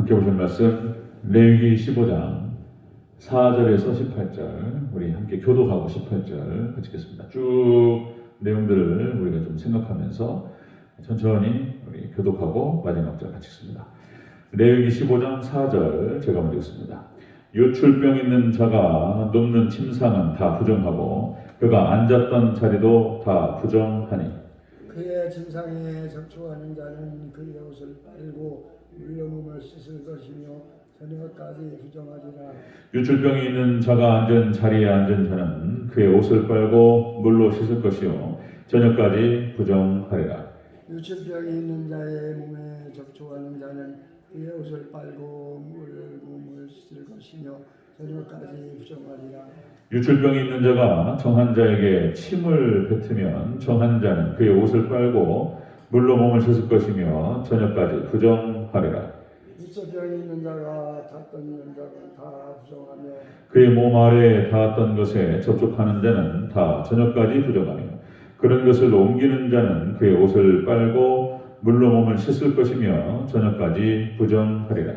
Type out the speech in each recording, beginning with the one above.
함께 보실 말씀 레위기 15장 4절에서 18절 우리 함께 교독하고 18절 같이 읽겠습니다. 쭉 내용들을 우리가 좀 생각하면서 천천히 우리 교독하고 마지막 절 같이 읽습니다. 레위기 15장 4절 제가 먼저 읽습니다. 요출병 있는 자가 눕는 침상은 다 부정하고 그가 앉았던 자리도 다 부정하니 그의 침상에 접촉하는 자는 그의 옷을 빨고 물로 몸을 씻을 것이며 저녁까지 부정하리라. 유출병이 있는 자가 앉은 자리에 앉은 자는 그의 옷을 빨고 물로 씻을 것이요 저녁까지 부정하리라. 유출병이 있는 자의 몸에 접촉하는 자는 그의 옷을 빨고 몸을 씻을 것이며 저녁까지 부정하리라. 유출병이 있는 자가 정한 자에게 침을 뱉으면 정한 자는 그의 옷을 빨고 물로 몸을 씻을 것이며 저녁까지 부정하리라. 유출병이 있는 자가 닿던 연자는 다 부정하며 그의 몸 아래에 닿았던 것에 접촉하는 자는 다 저녁까지 부정하며 그런 것을 옮기는 자는 그의 옷을 빨고 물로 몸을 씻을 것이며 저녁까지 부정하리라.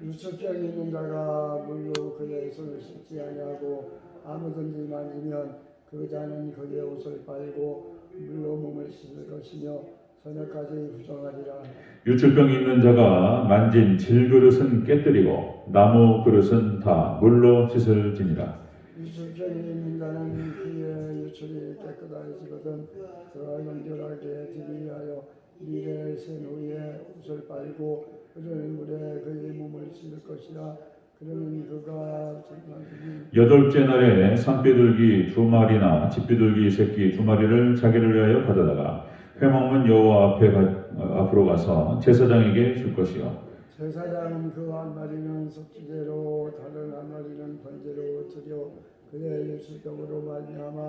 유출병이 있는 자가 물로 그의 손을 씻지 아니하고 아무든지 만지면 그 자는 그의 옷을 빨고 물로 몸을 씻을 것이며 저녁까지 부정하리라. 유출병이 있는 자가 만진 질그릇은 깨뜨리고 나무 그릇은 다 물로 씻을지니라. 유출병이 있는 자는 그의 유출이 깨끗하여지거든 그가 연결하게 되기 위하여 이를 센 후에 옷을 빨고 흐르는 물에 그의 몸을 씻을 것이라. 그러면 그가 여덟째 날에 산비둘기 2마리나 집비둘기 새끼 2마리를 자기를 위하여 가져다가 회먹는 여호와 앞으로 가서 제사장에게 줄 것이요 제사장은 그 한 마리는 속죄제로 다른 한 마리는 번제로 드려 그의 유출병으로 말미암아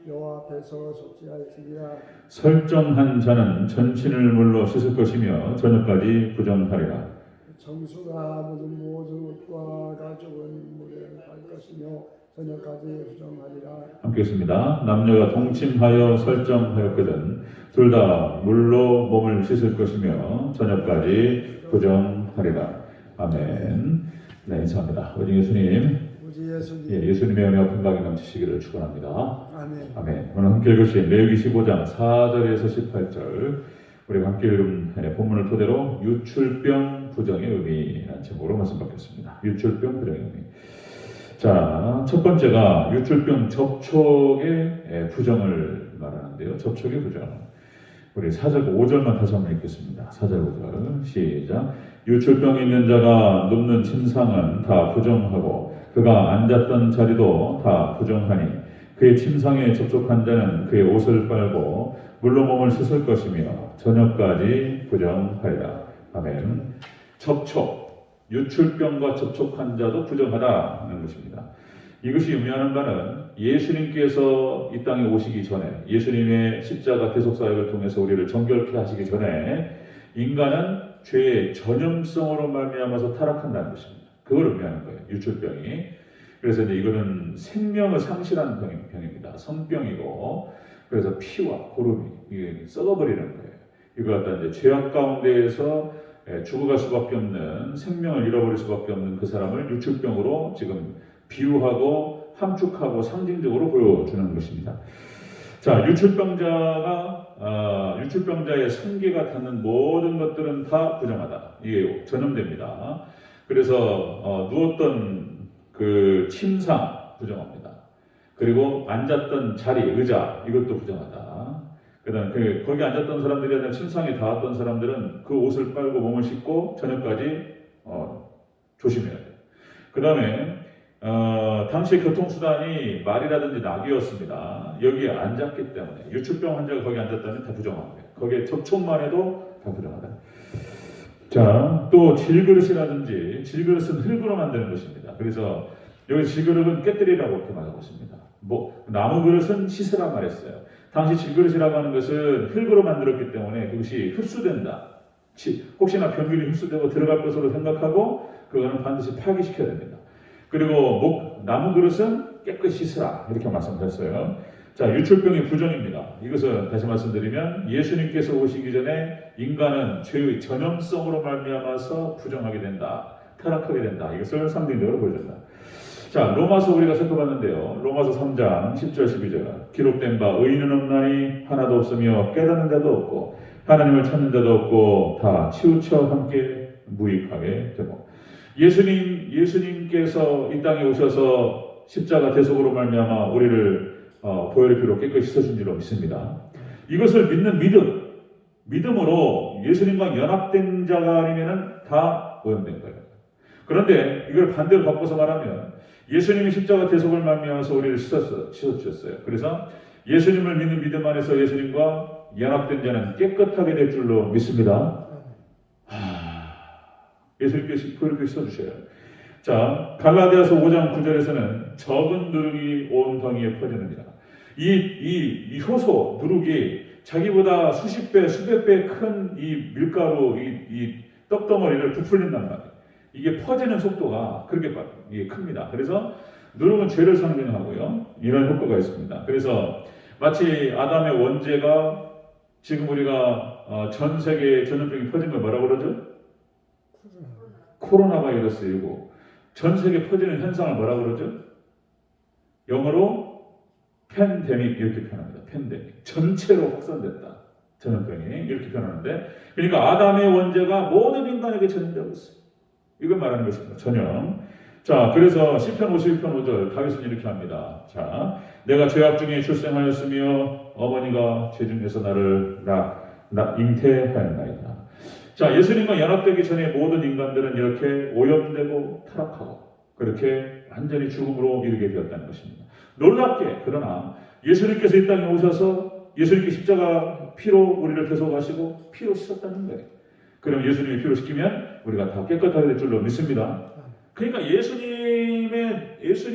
여호와 앞에서 속죄할지니라. 설정한 자는 전신을 물로 씻을 것이며 저녁까지 부정하리라. 정수가 묻은 모든 옷과 가죽은 물에 갈 것이며 저녁까지 부정하리라. 함께 읽습니다. 남녀가 동침하여 설정하였거든 둘 다 물로 몸을 씻을 것이며 저녁까지 부정하리라. 아멘. 네, 인사합니다. 오직 예수님, 우리 예수님. 예수님의 은혜와 평강이 넘치시기를 축원합니다. 아멘. 아멘. 오늘 함께 읽으신 레위기 15장 4절에서 18절 우리가 함께 읽은 본문을 토대로 유출병 부정의 의미라는 제목으로 말씀 받겠습니다. 유출병 부정의 의미. 자, 첫 번째가 유출병 접촉의 부정을 말하는데요. 접촉의 부정. 우리 4절 5절만 다시 한번 읽겠습니다. 4절 5절 시작. 유출병 있는 자가 눕는 침상은 다 부정하고 그가 앉았던 자리도 다 부정하니 그의 침상에 접촉한 자는 그의 옷을 빨고 물로 몸을 씻을 것이며 저녁까지 부정하리라. 아멘. 접촉, 유출병과 접촉한 자도 부정하다는 것입니다. 이것이 의미하는 바는 예수님께서 이 땅에 오시기 전에 예수님의 십자가 대속사역을 통해서 우리를 정결케 하시기 전에 인간은 죄의 전염성으로 말미암아서 타락한다는 것입니다. 그걸 의미하는 거예요. 유출병이. 그래서 이제 이거는 생명을 상실하는 병입니다. 성병이고 그래서 피와 고름이 이게 썩어버리는 거예요. 이거 갖다 이제 죄악 가운데에서 죽어갈 수밖에 없는 생명을 잃어버릴 수밖에 없는 그 사람을 유출병으로 지금 비유하고 함축하고 상징적으로 보여주는 것입니다. 자, 유출병자의 성기가 닿는 모든 것들은 다 부정하다. 이게 전염됩니다. 그래서 누웠던 그 침상 부정합니다. 그리고 앉았던 자리, 의자 이것도 부정하다. 그다음 거기 앉았던 사람들이 아니라 침상에 닿았던 사람들은 그 옷을 빨고 몸을 씻고 저녁까지 조심해야 돼요. 그다음에 당시 교통수단이 말이라든지 나귀였습니다. 여기에 앉았기 때문에 유출병 환자가 거기 앉았다면 다 부정한 거예요. 거기에 접촉만 해도 다 부정하다. 자, 또 질그릇이라든지 질그릇은 흙으로 만드는 것입니다. 그래서 여기 질그릇은 깨뜨리라고 이렇게 말하고 있습니다. 나무 그릇은 씻으라 말했어요. 당시 질그릇이라고 하는 것은 흙으로 만들었기 때문에 그것이 흡수된다. 혹시나 병균이 흡수되고 들어갈 것으로 생각하고 그거는 반드시 파기시켜야 됩니다. 그리고 나무 그릇은 깨끗이 씻으라 이렇게 말씀드렸어요. 자, 유출병이 부정입니다. 이것은 다시 말씀드리면 예수님께서 오시기 전에 인간은 죄의 전염성으로 말미암아서 부정하게 된다. 타락하게 된다. 이것을 상징적으로 보여준다. 자, 로마서 우리가 살펴봤는데요. 로마서 3장 10절 12절 기록된 바 의인은 없나니 하나도 없으며 깨닫는 자도 없고 하나님을 찾는 자도 없고 다 치우쳐 함께 무익하게 되고 예수님께서 이 땅에 오셔서 십자가 대속으로 말미암아 우리를 보혈의 피로 깨끗이 씻어준 줄로 믿습니다. 이것을 믿는 믿음으로 예수님과 연합된 자가 아니면 다 오염된 거예요. 그런데 이걸 반대로 바꿔서 말하면 예수님이 십자가 대속을 말미암아서 우리를 씻어주셨어요. 그래서 예수님을 믿는 믿음 안에서 예수님과 연합된 자는 깨끗하게 될 줄로 믿습니다. 예수님께서 그렇게 씻어주셔요. 자, 갈라디아서 5장 9절에서는 적은 누룩이 온 덩이에 퍼지느니라. 이 효소, 누룩이 자기보다 수십 배, 수백 배 큰 이 밀가루, 이 떡덩어리를 부풀린단 말이에요. 이게 퍼지는 속도가 그렇게 큽니다. 그래서 누룩은 죄를 상징하고요. 이런 효과가 있습니다. 그래서 마치 아담의 원죄가 지금 우리가 전 세계에 전염병이 퍼진 걸 뭐라고 그러죠? 코로나 바이러스이고 전 세계 퍼지는 현상을 뭐라고 그러죠? 영어로 팬데믹 이렇게 표현합니다. 팬데믹. 전체로 확산됐다. 전염병이 이렇게 표현하는데 그러니까 아담의 원죄가 모든 인간에게 전염되고 있어요. 이걸 말하는 것입니다. 전염. 자, 그래서 시편 51편 5절 다윗은 이렇게 합니다. 자, 내가 죄악 중에 출생하였으며 어머니가 죄 중에서 나를 잉태하였나이다. 자, 예수님과 연합되기 전에 모든 인간들은 이렇게 오염되고 타락하고 그렇게 완전히 죽음으로 이르게 되었다는 것입니다. 놀랍게 그러나 예수님께서 이 땅에 오셔서 예수님께 십자가 피로 우리를 대속하시고 피로 씻었다는 거예요. 그럼 예수님이 피로 씻기면 우리가 다 깨끗하게 될 줄로 믿습니다. 그러니까 예수님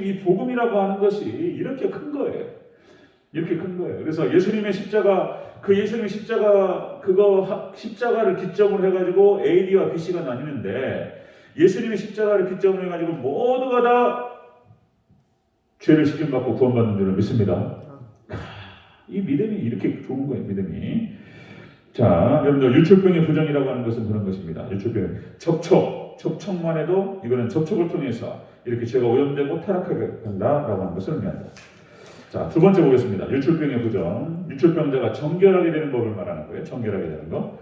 이 복음이라고 하는 것이 이렇게 큰 거예요. 이렇게 큰 거예요. 그래서 예수님의 십자가, 십자가를 기점으로 해가지고 AD와 BC가 나뉘는데 예수님의 십자가를 기점으로 해가지고 모두가 다 죄를 씻김받고 구원받는 줄로 믿습니다. 이 믿음이 이렇게 좋은 거예요. 믿음이. 자, 여러분들 유출병의 부정이라고 하는 것은 그런 것입니다. 유출병, 접촉만 해도 이거는 접촉을 통해서 이렇게 죄가 오염되고 타락하게 된다라고 하는 것을 의미한다. 자, 두 번째 보겠습니다. 유출병의 부정. 유출병자가 정결하게 되는 법을 말하는 거예요. 정결하게 되는 거.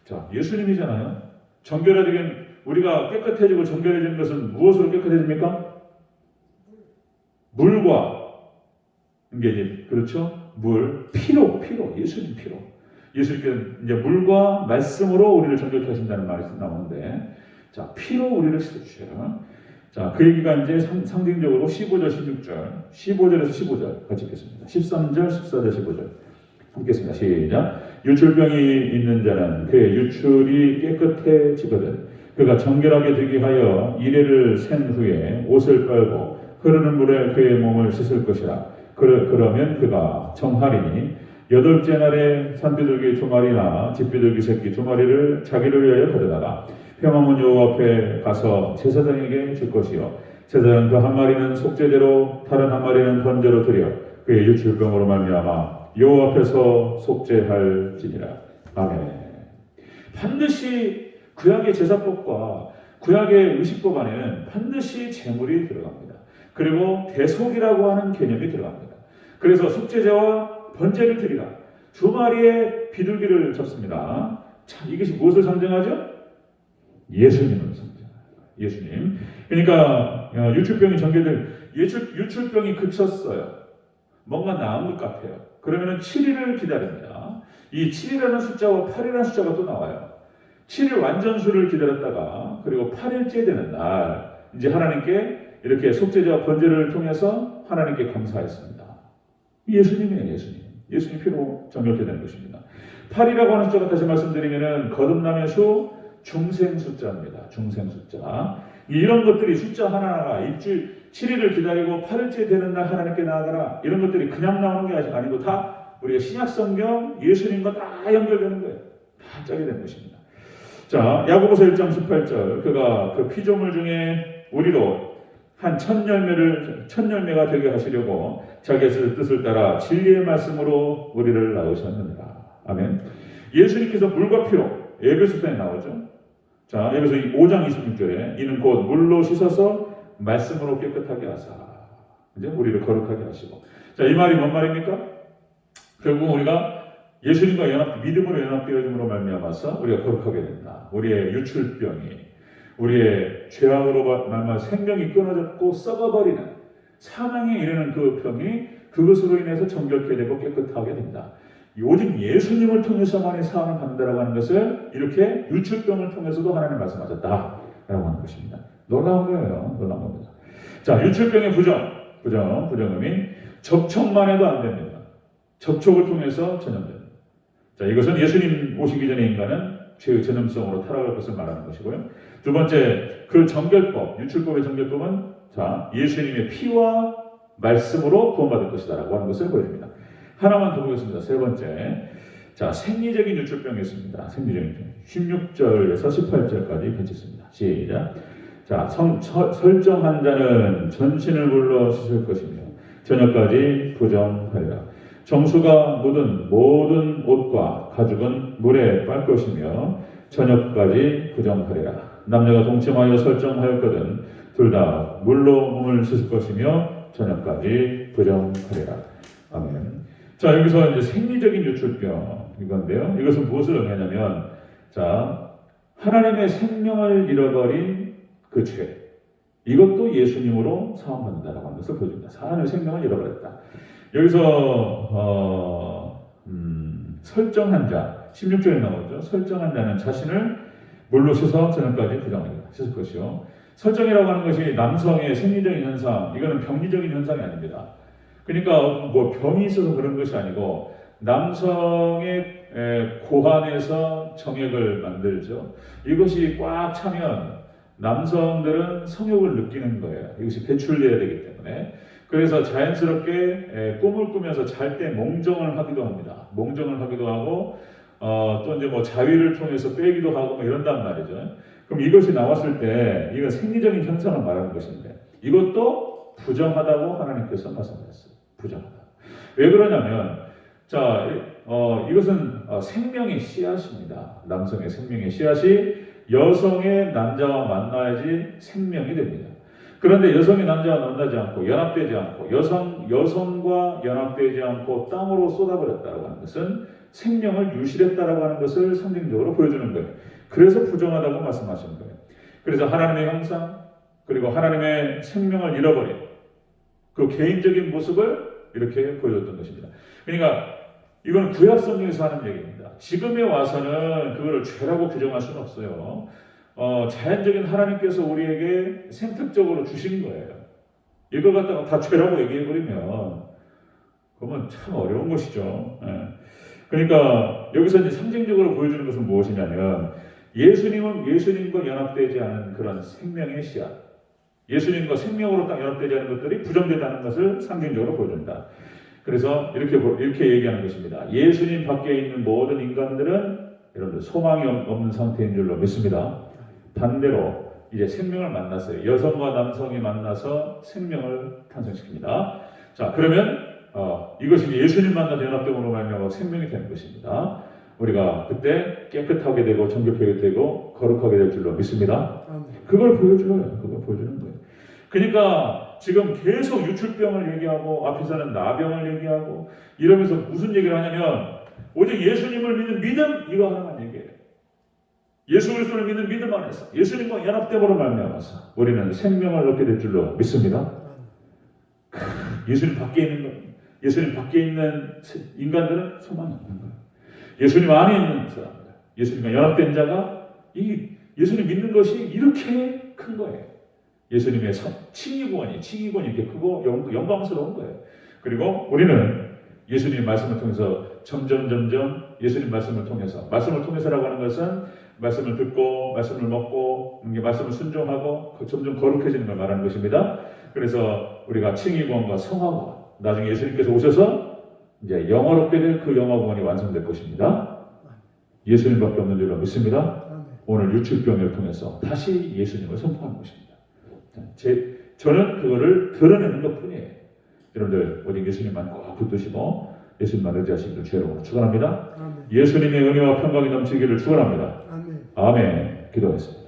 자, 예수님이잖아요. 정결하게 우리가 깨끗해지고 정결해지는 것은 무엇으로 깨끗해집니까? 물과 이게 이제 그렇죠? 물, 피로, 예수님 피로. 예수님께서 이제 물과 말씀으로 우리를 정결케 하신다는 말이 나오는데, 자, 피로 우리를 씻어주셔요. 자, 그 얘기가 이제 상징적으로 15절, 16절, 15절에서 15절 같이 읽겠습니다. 13절, 14절, 15절. 함께 읽습니다. 시작. 유출병이 있는 자는 그의 유출이 깨끗해지거든. 그가 정결하게 되게 하여 이레를 센 후에 옷을 빨고 흐르는 물에 그의 몸을 씻을 것이라. 그러면 그가 정하리니 8째 날에 산비둘기 2마리나 집비둘기 새끼 2마리를 자기를 위하여 가져다가 회막문 여호와 앞에 가서 제사장에게 줄 것이요 제사장 그 1마리는 속죄제로 다른 1마리는 번제로 드려 그의 유출병으로 말미암아 여호와 앞에서 속죄할지니라. 아멘. 반드시 구약의 제사법과 구약의 의식법 안에는 반드시 제물이 들어갑니다. 그리고 대속이라고 하는 개념이 들어갑니다. 그래서 속죄제와 번제를 드리라. 2마리의 비둘기를 잡습니다. 자, 이것이 무엇을 상징하죠? 예수님을 상징합니다. 예수님. 그러니까 유출병이 전개될 유출병이 그쳤어요. 뭔가 나은 것 같아요. 그러면은 7일을 기다립니다. 이 7이라는 숫자와 8이라는 숫자가 또 나와요. 7일 완전수를 기다렸다가 그리고 8일째 되는 날 이제 하나님께 이렇게 속죄제와 번제를 통해서 하나님께 감사했습니다. 예수님이에요. 예수님 피로 정결케 되는 것입니다. 8이라고 하는 숫자가 다시 말씀드리면은 거듭남의 수 중생 숫자입니다. 중생 숫자. 이런 것들이 숫자 하나하나가 일주일 7일을 기다리고 8일째 되는 날 하나님께 나아가라. 이런 것들이 그냥 나오는 게 아니고 다 우리가 신약 성경 예수님과 다 연결되는 거예요. 다 짜게 되는 것입니다. 자, 야고보서 1장 18절. 그가 그 피조물 중에 우리로 한 천열매가 되게 하시려고 자기의 뜻을 따라 진리의 말씀으로 우리를 낳으셨느니라. 아멘. 예수님께서 물과 피로 에베소서에 나오죠. 자, 여기서 이 5장 26절에 이는 곧 물로 씻어서 말씀으로 깨끗하게 하사 이제 우리를 거룩하게 하시고. 자, 이 말이 뭔 말입니까? 결국 우리가 예수님과 믿음으로 연합되어짐으로 말미암아서 우리가 거룩하게 된다. 우리의 유출병이, 우리의 죄악으로 말미암아 생명이 끊어졌고 썩어버리는 사망에 이르는 그 병이 그것으로 인해서 정결케 되고 깨끗하게 된다. 오직 예수님을 통해서만이 사함을 받는다라고 하는 것을 이렇게 유출병을 통해서도 하나님 말씀하셨다라고 하는 것입니다. 놀라운 거예요. 놀라운 겁니다. 자, 유출병의 부정음이 접촉만 해도 안 됩니다. 접촉을 통해서 전염됩니다. 자, 이것은 예수님 오시기 전에 인간은 죄의 전염성으로 타락할 것을 말하는 것이고요. 두 번째, 그 정결법, 유출법의 정결법은 자, 예수님의 피와 말씀으로 구원받을 것이다라고 하는 것을 보여줍니다. 하나만 더 보겠습니다. 세 번째, 자, 생리적인 유출병이 있습니다. 생리적인 병. 16절에서 18절까지 펼쳤습니다. 시작. 자, 설정한 자는 전신을 물로 씻을 것이며 저녁까지 부정하리라. 정수가 묻은 모든 옷과 가죽은 물에 빨 것이며 저녁까지 부정하리라. 남녀가 동침하여 설정하였거든 둘 다 물로 몸을 씻을 것이며 저녁까지 부정하리라. 아멘. 자, 여기서 이제 생리적인 유출병 이건데요. 이것은 무엇을 의미하냐면, 자, 하나님의 생명을 잃어버린 그 죄, 이것도 예수님으로 사함받는다라고 하는 것을 보여줍니다. 하나님의 생명을 잃어버렸다. 여기서 설정한 자, 16절에 나오죠. 설정한 자는 자신을 물로 씻어 저녁까지 부정하리라. 씻을 것이요. 설정이라고 하는 것이 남성의 생리적인 현상, 이거는 병리적인 현상이 아닙니다. 그러니까 뭐 병이 있어서 그런 것이 아니고 남성의 고환에서 정액을 만들죠. 이것이 꽉 차면 남성들은 성욕을 느끼는 거예요. 이것이 배출돼야 되기 때문에. 그래서 자연스럽게 꿈을 꾸면서 잘 때 몽정을 하기도 합니다. 몽정을 하기도 하고 또 이제 뭐 자위를 통해서 빼기도 하고 뭐 이런단 말이죠. 그럼 이것이 나왔을 때 이건 생리적인 현상을 말하는 것인데 이것도 부정하다고 하나님께서 말씀하셨어요. 부정하다. 왜 그러냐면 자, 이것은 생명의 씨앗입니다. 남성의 생명의 씨앗이 여성의 남자와 만나야지 생명이 됩니다. 그런데 여성이 남자와 만나지 않고 연합되지 않고 여성과 연합되지 않고 땅으로 쏟아버렸다고 하는 것은 생명을 유실했다라고 하는 것을 상징적으로 보여주는 거예요. 그래서 부정하다고 말씀하신 거예요. 그래서 하나님의 형상 그리고 하나님의 생명을 잃어버린 그 개인적인 모습을 이렇게 보여줬던 것입니다. 그러니까 이건 구약 성경에서 하는 얘기입니다. 지금에 와서는 그거를 죄라고 규정할 수는 없어요. 자연적인 하나님께서 우리에게 생특적으로 주신 거예요. 이걸 갖다가 다 죄라고 얘기해버리면 그러면 참 어려운 것이죠. 그러니까 여기서 이제 상징적으로 보여주는 것은 무엇이냐면 예수님은 예수님과 연합되지 않은 그런 생명의 씨앗, 예수님과 생명으로 딱 연합되지 않은 것들이 부정되다는 것을 상징적으로 보여준다. 그래서 이렇게 얘기하는 것입니다. 예수님 밖에 있는 모든 인간들은 여러분들 소망이 없는 상태인 줄로 믿습니다. 반대로 이제 생명을 만났어요. 여성과 남성이 만나서 생명을 탄생시킵니다. 자, 그러면 이것이 예수님 만나 연합됨으로 말미암아 생명이 되는 것입니다. 우리가 그때 깨끗하게 되고 정결하게 되고 거룩하게 될 줄로 믿습니다. 그걸 보여줘요. 그걸 보여주는 거예요. 그러니까 지금 계속 유출병을 얘기하고 앞에서는 나병을 얘기하고 이러면서 무슨 얘기를 하냐면 오직 예수님을 믿는 믿음 이거 하나만 얘기해요. 예수 그리스도를 믿는 믿음 안에서 예수님과 연합됨으로 말미암아서 우리는 생명을 얻게 될 줄로 믿습니다. 예수님 밖에 있는 인간들은 소망이 없는 거예요. 예수님 안에 있는 사람들, 예수님과 연합된 자가 이 예수님 믿는 것이 이렇게 큰 거예요. 예수님의 칭의구원이 이렇게 크고 영광스러운 거예요. 그리고 우리는 예수님의 말씀을 통해서 점점 예수님 말씀을 통해서라고 하는 것은 말씀을 듣고 말씀을 먹고 말씀을 순종하고 점점 거룩해지는 걸 말하는 것입니다. 그래서 우리가 칭의구원과 성화구원, 나중에 예수님께서 오셔서 이제 영화롭게 될 그 영화구원이 완성될 것입니다. 예수님밖에 없는 줄로 믿습니다. 오늘 유출병을 통해서 다시 예수님을 선포하는 것입니다. 저는 그거를 드러내는 것 뿐이에요. 여러분들 오직 예수님만 꼭 붙드시고 예수님만 의지하시기를 주의 이름으로 축원합니다. 예수님의 은혜와 평강이 넘치기를 축원합니다. 아멘. 기도하겠습니다.